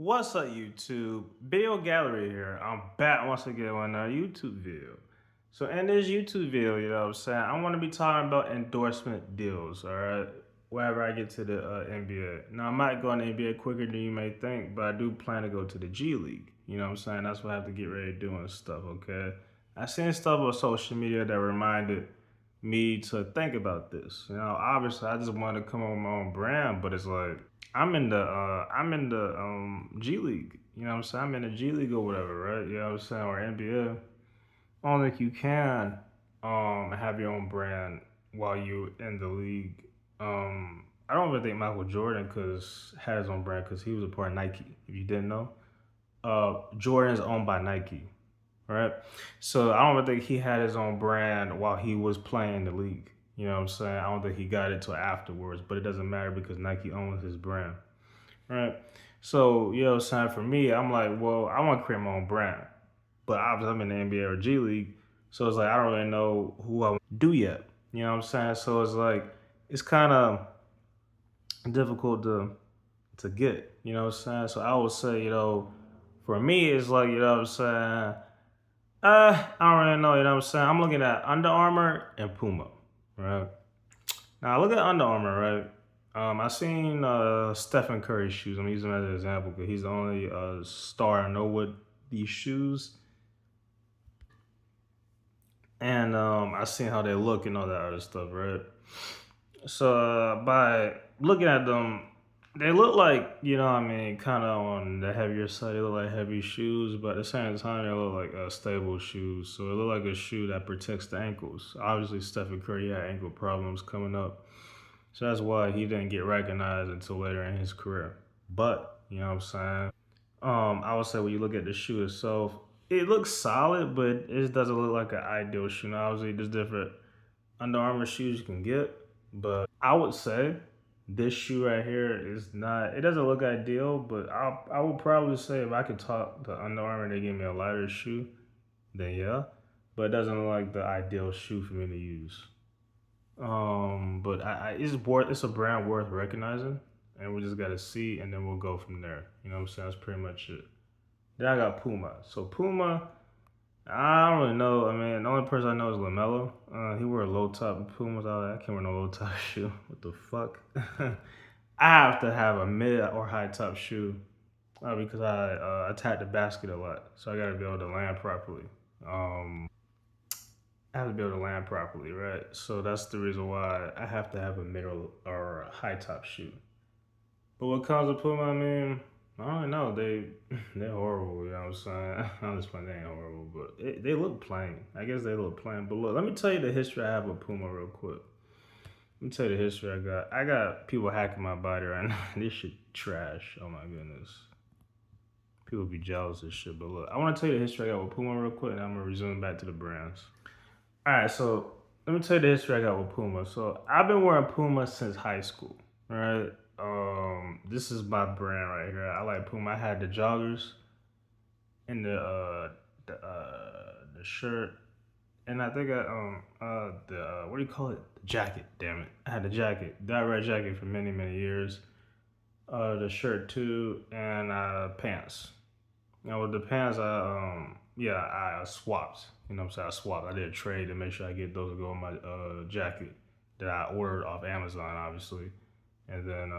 What's up, YouTube? Video Gallery here. I'm back once again on a YouTube video. So in this YouTube video, you know what I'm saying, I want to be talking about endorsement deals, all right? Wherever I get to the NBA. Now, I might go on the NBA quicker than you may think, but I do plan to go to the G League. You know what I'm saying? That's what I have to get ready to do and stuff, okay? I seen stuff on social media that reminded me to think about this. You know, obviously, I just wanted to come up with my own brand, but it's like, I'm in the G League. You know what I'm saying? I'm in the G League or whatever, right? You know what I'm saying? Or NBA. I don't think you can have your own brand while you in the league. I don't really think Michael Jordan cause had his own brand because he was a part of Nike. If you didn't know, Jordan is owned by Nike, right? So I don't think he had his own brand while he was playing the league. You know what I'm saying? I don't think he got it till afterwards, but it doesn't matter because Nike owns his brand, right? So, you know what I'm saying? For me, I'm like, well, I want to create my own brand, but obviously I'm in the NBA or G League, so it's like I don't really know who I want to do yet. You know what I'm saying? So it's like it's kind of difficult to get. You know what I'm saying? So I would say, for me, it's like, you know what I'm saying? I don't really know, you know what I'm saying? I'm looking at Under Armour and Puma, right? Now I look at Under Armour, right? I seen Stephen Curry's shoes. I'm using him as an example because he's the only star I know with these shoes, and I seen how they look and all that other stuff, right? So by looking at them, they look like, what I mean, kind of on the heavier side. They look like heavy shoes, but at the same time, they look like stable shoes. So it look like a shoe that protects the ankles. Obviously, Stephen Curry had ankle problems coming up, so that's why he didn't get recognized until later in his career. But you know what I'm saying. I would say when you look at the shoe itself, it looks solid, but it doesn't look like an ideal shoe. Now, obviously, there's different Under Armour shoes you can get, but I would say this shoe right here is not. It doesn't look ideal, but I would probably say if I could talk to Under Armour, and they give me a lighter shoe, then yeah. But it doesn't look like the ideal shoe for me to use. But it's a brand worth recognizing, and we just gotta see, and then we'll go from there. You know what I'm saying? That's pretty much it. Then I got Puma. So Puma, I don't really know. I mean, the only person I know is Lamelo. He wore a low top Pumas. I can't wear no low top shoe. What the fuck? I have to have a mid or high top shoe because I attack the basket a lot, so I gotta be able to land properly. Um, I have to be able to land properly, right? So that's the reason why I have to have a middle or a high top shoe. But what comes with Puma, I mean, I don't know. They're horrible. You know what I'm saying? I'm just playing. They ain't horrible, but they look plain. I guess they look plain. But look, let me tell you the history I have with Puma real quick. Let me tell you the history I got. I got people hacking my body right now. This shit trash. Oh my goodness. People be jealous of shit. But look, I want to tell you the history I got with Puma real quick, and I'm gonna resume back to the brands. All right, so let me tell you the history I got with Puma. So I've been wearing Puma since high school, right? This is my brand right here. I like Puma. I had the joggers and the shirt, and I think the what do you call it? The jacket. Damn it, I had the jacket, that red jacket for many years. The shirt too, and pants. Now with the pants, I swapped. You know what I'm saying? I swapped. I did a trade to make sure I get those to go on my jacket that I ordered off Amazon, obviously. And then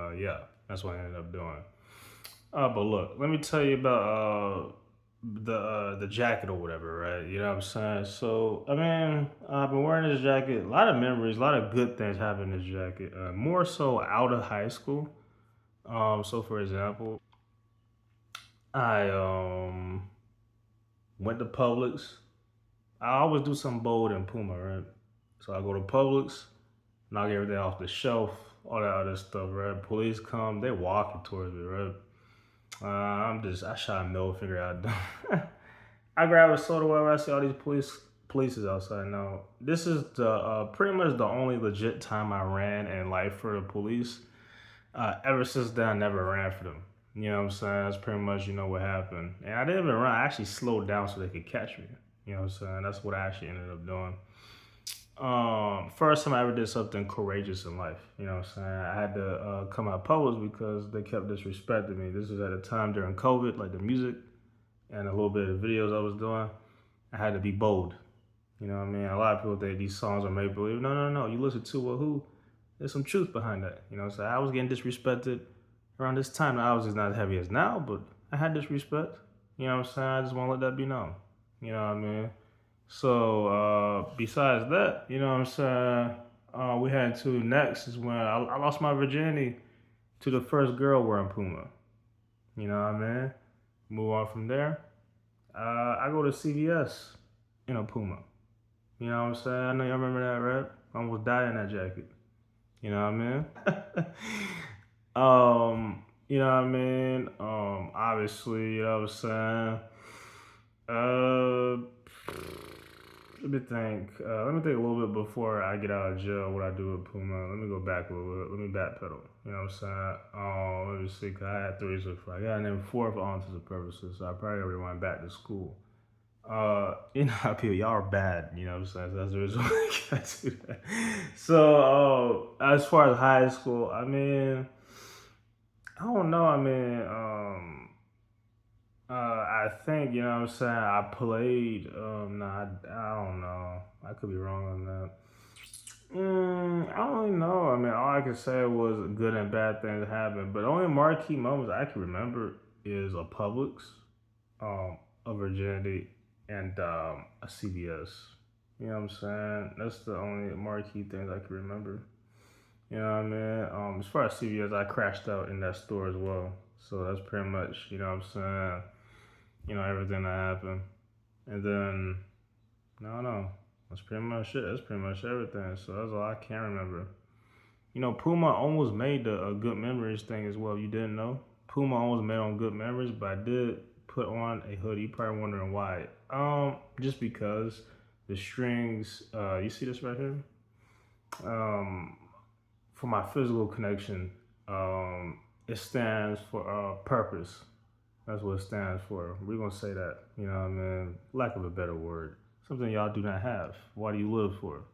that's what I ended up doing. But look, let me tell you about the jacket or whatever, right? You know what I'm saying? So I mean, I've been wearing this jacket. A lot of memories, a lot of good things happen in this jacket. More so out of high school. So for example, I went to Publix. I always do something bold in Puma, right? So I go to Publix, knock everything off the shelf, all that other stuff, right? Police come, they walking towards me, right? I shot a middle finger out. I grab a soda wherever I see all these polices outside. Now, this is the pretty much the only legit time I ran in life for the police. Ever since then, I never ran for them. You know what I'm saying? That's pretty much, what happened. And I didn't even run. I actually slowed down so they could catch me. You know what I'm saying? That's what I actually ended up doing. First time I ever did something courageous in life. You know what I'm saying? I had to come out public because they kept disrespecting me. This was at a time during COVID, like the music and a little bit of videos I was doing. I had to be bold. You know what I mean? A lot of people think these songs are make believe. No, no, no. You listen to who? There's some truth behind that. You know, so I was getting disrespected around this time. I was just not as heavy as now, but I had disrespect. You know what I'm saying? I just want to let that be known. You know what I mean? So besides that, you know what I'm saying? We had to next is when I lost my virginity to the first girl wearing Puma. You know what I mean? Move on from there. I go to CVS in a Puma. You know what I'm saying? I know y'all remember that, right? I almost died in that jacket. You know what I mean? You know what I mean? Obviously, you know what I'm saying? Uh, let me think a little bit before I get out of jail. What I do with Puma. Let me go back a little bit. Let me backpedal. You know what I'm saying? Let me see. Cause I had three so far. I got an four for all intents and purposes. So I probably already went back to school. You know how people y'all are bad. You know what I'm saying? So that's the reason why I got to do that. So, as far as high school, I mean, I don't know. I mean, I think, you know what I'm saying, I played, I don't know. I could be wrong on that. I don't really know. I mean, all I can say was good and bad things happened, but only marquee moments I can remember is a Publix, a virginity, and a CVS. You know what I'm saying? That's the only marquee things I can remember. You know what I mean? As far as CVS, I crashed out in that store as well. So that's pretty much, you know what I'm saying, everything that happened. And then, no, no, that's pretty much it. That's pretty much everything. So that's all I can remember. You know, Puma almost made the Good Memories thing as well. You didn't know? Puma almost made on Good Memories, but I did put on a hoodie. You're probably wondering why. Just because the strings, you see this right here? Um, for my physical connection, it stands for purpose. That's what it stands for. We're gonna say that. You know what I mean? Lack of a better word. Something y'all do not have. Why do you live for?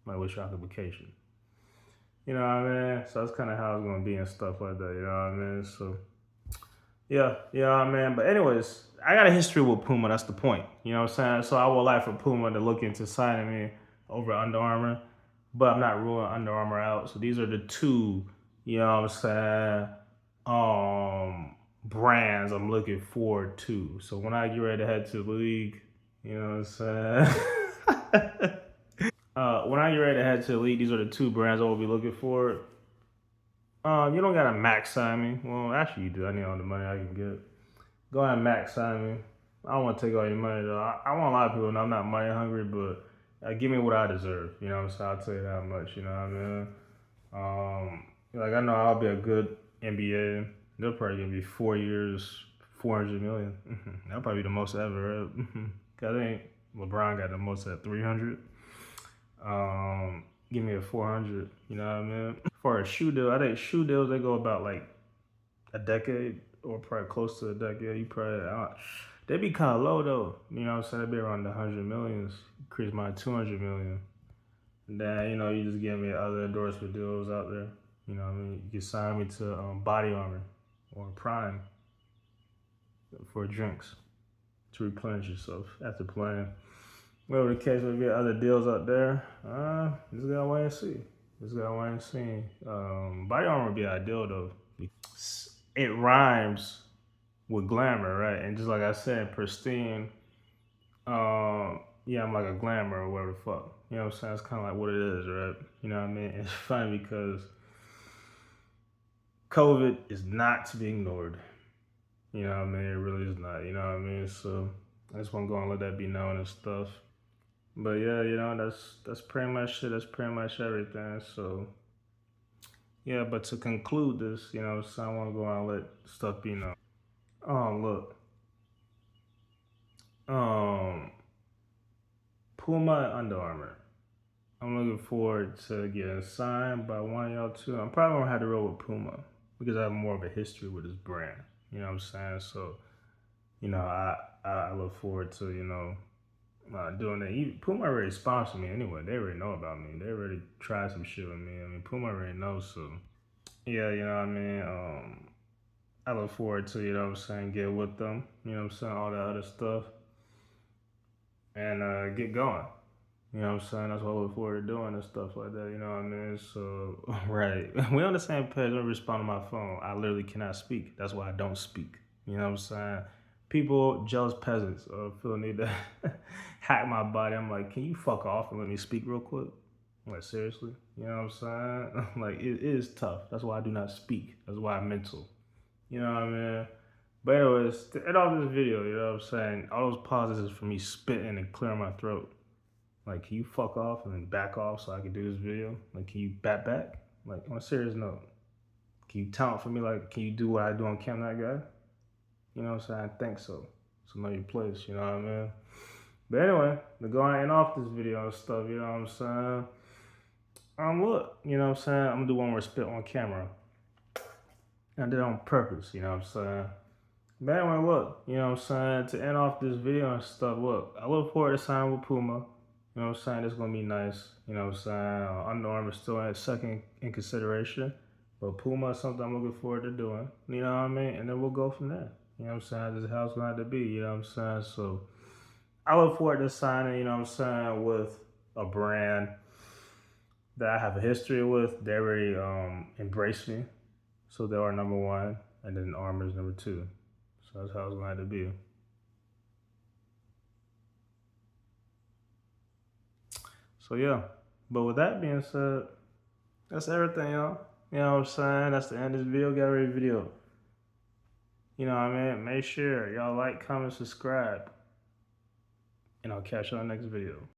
Like what's your occupation? You know what I mean? So that's kind of how it's gonna be and stuff like that. You know what I mean? So yeah, you know what I mean. But anyways, I got a history with Puma. That's the point. You know what I'm saying? So I would like for Puma to look into signing me over Under Armour, but I'm not ruling Under Armour out. So these are the two. You know what I'm saying? Brands I'm looking forward to. So when I get ready to head to the league, you know what I'm saying? When I get ready to head to the league, these are the two brands I will be looking for. You don't gotta max sign me. Well, actually, you do. I need all the money I can get. Go ahead and max sign me. I don't want to take all your money though. I want a lot of people to know I'm not money hungry, but give me what I deserve. You know what I'm saying? I'll tell you that much. You know what I mean? Like I know I'll be a good NBA. They'll probably give me 4 years, 400 million. That'll probably be the most ever. Right? Cause I think LeBron got the most at 300. Give me a 400. You know what I mean? For a shoe deal, I think shoe deals they go about like a decade or probably close to a decade. You probably they be kind of low though. You know what I'm saying? They be around the 100 millions. Increase my 200 million. And then you just give me other endorsement deals out there. You know what I mean? You can sign me to Body Armor or Prime for drinks to replenish yourself after playing. Whatever the case may be, other deals out there. Just gotta wait and see. Just gotta wait and see. Body Armor would be ideal though. It rhymes with glamour, right? And just like I said, pristine. Yeah, I'm like a glamour or whatever the fuck. You know what I'm saying? It's kind of like what it is, right? You know what I mean? It's funny because COVID is not to be ignored. You know what I mean? It really is not. You know what I mean? So I just want to go and let that be known and stuff. But yeah, that's pretty much it. That's pretty much everything. So yeah, but to conclude this, so I want to go and let stuff be known. Look, um, Puma and Under Armour. I'm looking forward to getting signed by one of y'all too. I'm probably gonna have to roll with Puma because I have more of a history with this brand. You know what I'm saying? So, I look forward to doing that. Puma already sponsored me anyway. They already know about me. They already tried some shit with me. I mean, Puma already knows. So yeah, you know what I mean. I look forward to, you know what I'm saying, get with them. You know what I'm saying, all that other stuff, and get going. You know what I'm saying? That's what I look forward to doing and stuff like that. You know what I mean? So, right. We on the same page. Let me respond to my phone. I literally cannot speak. That's why I don't speak. You know what I'm saying? People, jealous peasants, feel the need to hack my body. I'm like, can you fuck off and let me speak real quick? I'm like, seriously? You know what I'm saying? Like, it is tough. That's why I do not speak. That's why I'm mental. You know what I mean? But anyways, to end off this video, you know what I'm saying? All those pauses is for me spitting and clearing my throat. Like, can you fuck off and then back off so I can do this video? Like, can you back? Like, on a serious note, can you talent for me? Like, can you do what I do on Cam That Guy? You know what I'm saying? I think so. So know your place, you know what I mean? But anyway, to go and end off this video and stuff, you know what I'm saying? Look, you know what I'm saying? I'm gonna do one more spit on camera. I did it on purpose, you know what I'm saying? But anyway, look, you know what I'm saying? To end off this video and stuff, look, I look forward to signing with Puma. You know what I'm saying? It's gonna be nice. You know what I'm saying? Under Armour still at second in consideration. But Puma is something I'm looking forward to doing. You know what I mean? And then we'll go from there. You know what I'm saying? This is how it's gonna have to be, you know what I'm saying? So I look forward to signing, you know what I'm saying, with a brand that I have a history with. They already embraced me. So they are number one. And then Armour is number two. So that's how it's gonna have to be. So yeah. But with that being said, that's everything, y'all. You know what I'm saying? That's the end of this video. Get ready video. You know what I mean? Make sure y'all like, comment, subscribe. And I'll catch you on the next video.